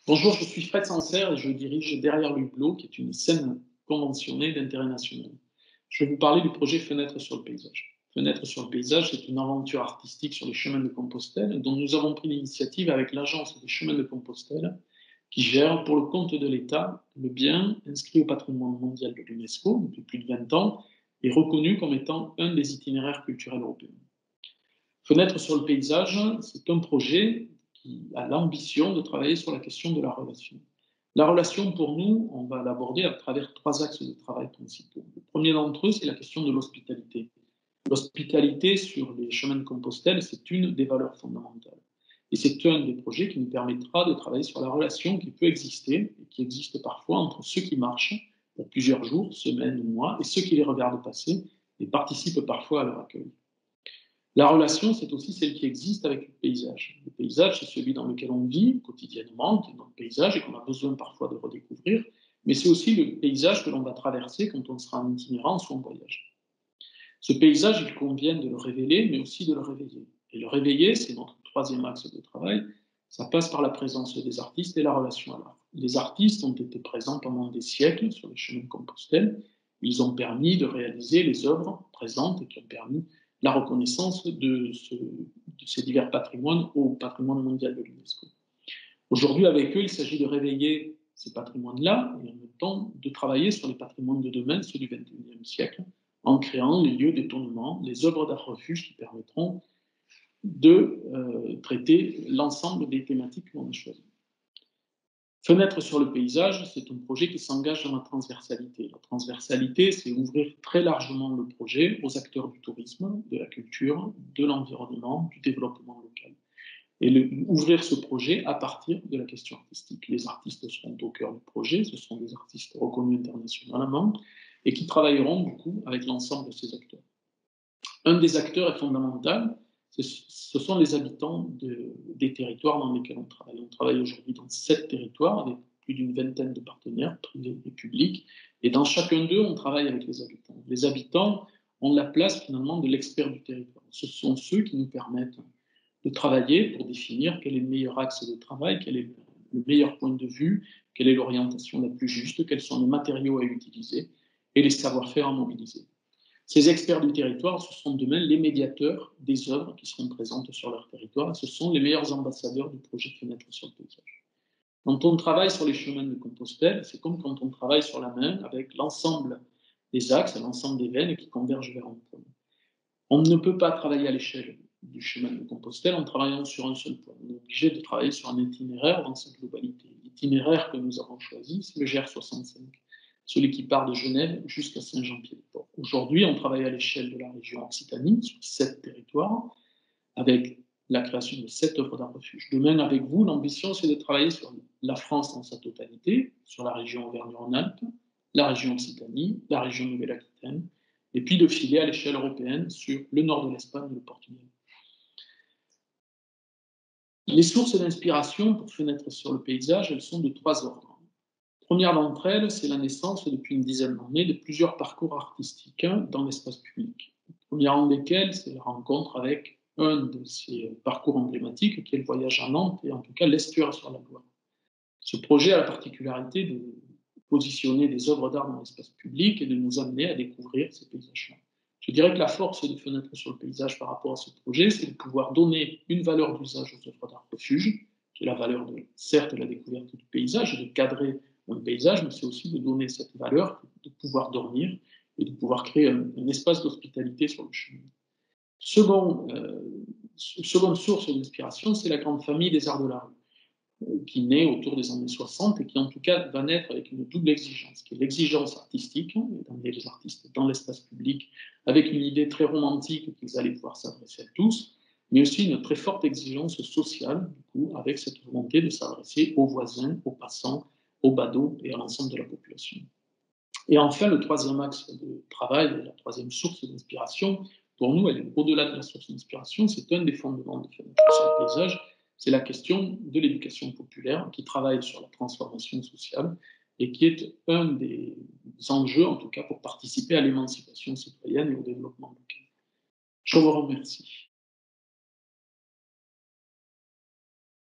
Bonjour, je suis Fred Sancerre et je dirige Derrière le Hublot, qui est une scène conventionnée d'intérêt national. Je vais vous parler du projet Fenêtre sur le paysage. Fenêtre sur le paysage, c'est une aventure artistique sur les chemins de Compostelle dont nous avons pris l'initiative avec l'Agence des chemins de Compostelle, qui gère pour le compte de l'État le bien inscrit au patrimoine mondial de l'UNESCO depuis plus de 20 ans et reconnu comme étant un des itinéraires culturels européens. Fenêtre sur le paysage, c'est un projet qui a l'ambition de travailler sur la question de la relation. La relation, pour nous, on va l'aborder à travers trois axes de travail principaux. Le premier d'entre eux, c'est la question de l'hospitalité. L'hospitalité sur les chemins de Compostelle, c'est une des valeurs fondamentales. Et c'est un des projets qui nous permettra de travailler sur la relation qui peut exister, et qui existe parfois, entre ceux qui marchent pour plusieurs jours, semaines ou mois, et ceux qui les regardent passer et participent parfois à leur accueil. La relation, c'est aussi celle qui existe avec le paysage. Le paysage, c'est celui dans lequel on vit quotidiennement, qui est notre paysage et qu'on a besoin parfois de redécouvrir, mais c'est aussi le paysage que l'on va traverser quand on sera en itinérance ou en voyage. Ce paysage, il convient de le révéler, mais aussi de le réveiller. Et le réveiller, c'est notre troisième axe de travail. Ça passe par la présence des artistes et la relation à l'art. Les artistes ont été présents pendant des siècles sur les chemins de Compostelle. Ils ont permis de réaliser les œuvres présentes et qui ont permis la reconnaissance de ces divers patrimoines au patrimoine mondial de l'UNESCO. Aujourd'hui, avec eux, il s'agit de réveiller ces patrimoines-là et en même temps de travailler sur les patrimoines de demain, ceux du XXIe siècle, en créant les lieux d'étonnement, les œuvres d'art refuge qui permettront de traiter l'ensemble des thématiques que l'on a choisies. Fenêtre sur le paysage, c'est un projet qui s'engage dans la transversalité. La transversalité, c'est ouvrir très largement le projet aux acteurs du tourisme, de la culture, de l'environnement, du développement local. Et ouvrir ce projet à partir de la question artistique. Les artistes seront au cœur du projet, ce sont des artistes reconnus internationalement et qui travailleront du coup avec l'ensemble de ces acteurs. Un des acteurs est fondamental, ce sont les habitants des territoires dans lesquels on travaille. On travaille aujourd'hui dans 7 territoires avec plus d'une vingtaine de partenaires, privés et publics, et dans chacun d'eux, on travaille avec les habitants. Les habitants ont la place finalement de l'expert du territoire. Ce sont ceux qui nous permettent de travailler pour définir quel est le meilleur axe de travail, quel est le meilleur point de vue, quelle est l'orientation la plus juste, quels sont les matériaux à utiliser et les savoir-faire à mobiliser. Ces experts du territoire, ce sont demain les médiateurs des œuvres qui seront présentes sur leur territoire et ce sont les meilleurs ambassadeurs du projet Fenêtre sur le paysage. Quand on travaille sur les chemins de Compostelle, c'est comme quand on travaille sur la main avec l'ensemble des axes, l'ensemble des veines qui convergent vers un point. On ne peut pas travailler à l'échelle du chemin de Compostelle en travaillant sur un seul point. On est obligé de travailler sur un itinéraire dans sa globalité. L'itinéraire que nous avons choisi, c'est le GR65, celui qui part de Genève jusqu'à Saint-Jean-Pied-de-Port. Aujourd'hui, on travaille à l'échelle de la région Occitanie, sur 7 territoires, avec la création de 7 œuvres d'art refuge. Demain, avec vous, l'ambition, c'est de travailler sur la France dans sa totalité, sur la région Auvergne-Rhône-Alpes, la région Occitanie, la région Nouvelle-Aquitaine, et puis de filer à l'échelle européenne sur le nord de l'Espagne et le Portugal. Les sources d'inspiration pour Fenêtre sur le paysage, elles sont de 3 ordres. La première d'entre elles, c'est la naissance, depuis une dizaine d'années, de plusieurs parcours artistiques dans l'espace public. Le premier rang desquels, c'est la rencontre avec un de ces parcours emblématiques, qui est le voyage à Nantes, et en tout cas l'estuaire sur la Loire. Ce projet a la particularité de positionner des œuvres d'art dans l'espace public et de nous amener à découvrir ces paysages-là. Je dirais que la force de Fenêtre sur le paysage par rapport à ce projet, c'est de pouvoir donner une valeur d'usage aux œuvres d'art refuge, qui est la valeur de, certes, la découverte du paysage et de cadrer un paysage, mais c'est aussi de donner cette valeur, de pouvoir dormir et de pouvoir créer un espace d'hospitalité sur le chemin. Seconde source d'inspiration, c'est la grande famille des arts de la rue qui naît autour des années 60 et qui en tout cas va naître avec une double exigence, qui est l'exigence artistique, d'amener les artistes dans l'espace public avec une idée très romantique qu'ils allaient pouvoir s'adresser à tous, mais aussi une très forte exigence sociale, du coup, avec cette volonté de s'adresser aux voisins, aux passants, aux badauds et à l'ensemble de la population. Et enfin, le troisième axe de travail, la troisième source d'inspiration, pour nous, elle est au-delà de la source d'inspiration, c'est un des fondements de Fenêtre sur le paysage, c'est la question de l'éducation populaire qui travaille sur la transformation sociale et qui est un des enjeux, en tout cas, pour participer à l'émancipation citoyenne et au développement local. Je vous remercie.